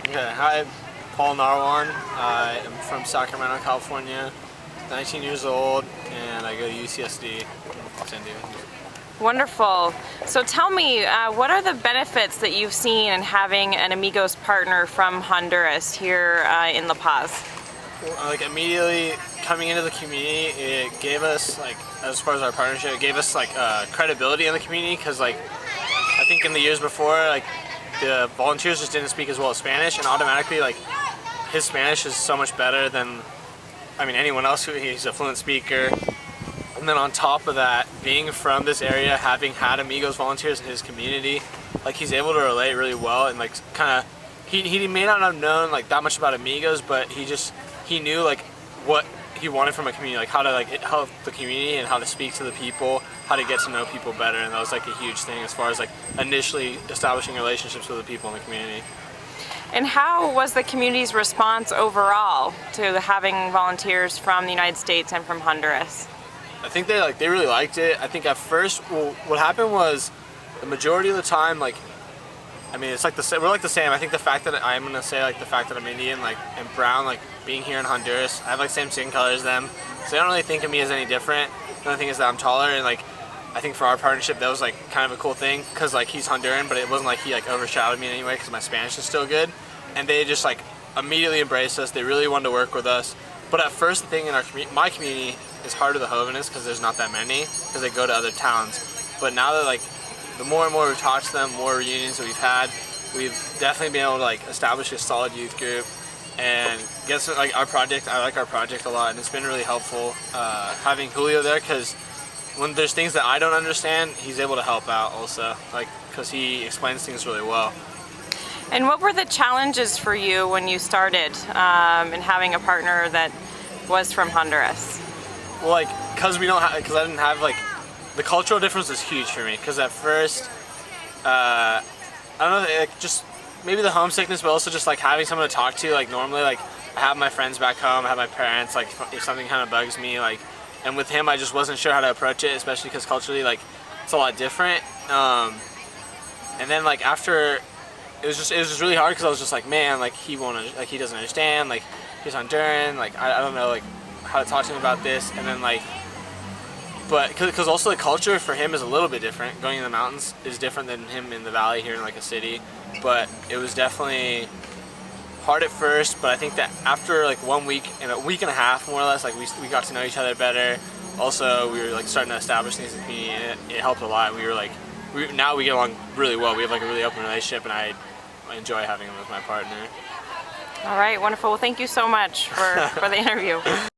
Okay, hi, Paul Narwan. I am from Sacramento, California, 19 years old, and I go to UCSD in San Diego. Wonderful. So tell me, what are the benefits that you've seen in having an AMIGOS partner from Honduras here in La Paz? Like immediately coming into the community, it gave us as far as our partnership, it gave us credibility in the community because I think in the years before the volunteers just didn't speak as well as Spanish, and automatically his Spanish is so much better than anyone else. He's a fluent speaker. And then on top of that, being from this area, having had AMIGOS volunteers in his community, he's able to relate really well and he may not have known that much about AMIGOS, but he knew what he wanted from a community, how to help the community and how to speak to the people, how to get to know people better, and that was a huge thing as far as initially establishing relationships with the people in the community. And how was the community's response overall to having volunteers from the United States and from Honduras? I think they really liked it. I think at first, what happened was the majority of the time, we're the same. I think the fact that I'm gonna say the fact that I'm Indian, and brown, being here in Honduras, I have same skin color as them, so they don't really think of me as any different. The only thing is that I'm taller, and I think for our partnership that was kind of a cool thing because he's Honduran, but it wasn't he overshadowed me in any way because my Spanish is still good, and they just immediately embraced us. They really wanted to work with us. But at first, the thing in my community is harder the Jovenes because there's not that many because they go to other towns. But now that the more and more we've talked to them, more reunions that we've had, we've definitely been able to establish a solid youth group and get our project. I like our project a lot, and it's been really helpful having Julio there because when there's things that I don't understand, he's able to help out also, because he explains things really well. And what were the challenges for you when you started in having a partner that was from Honduras? Well, because I didn't have the cultural difference was huge for me. Because at first, I don't know, just maybe the homesickness, but also just having someone to talk to. Normally, I have my friends back home, I have my parents. If something kind of bugs me, and with him, I just wasn't sure how to approach it, especially because culturally, it's a lot different. And then after. It was just really hard because I was just man, he doesn't understand, he's Honduran, I don't know how to talk to him about this, and then but because also the culture for him is a little bit different. Going in the mountains is different than him in the valley here in a city, but it was definitely hard at first. But I think that after 1 week and a week and a half more or less, we got to know each other better. Also, we were starting to establish things in the community, and it helped a lot. We were now we get along really well. We have a really open relationship, and I enjoy having him as my partner. All right, wonderful. Well, thank you so much for the interview.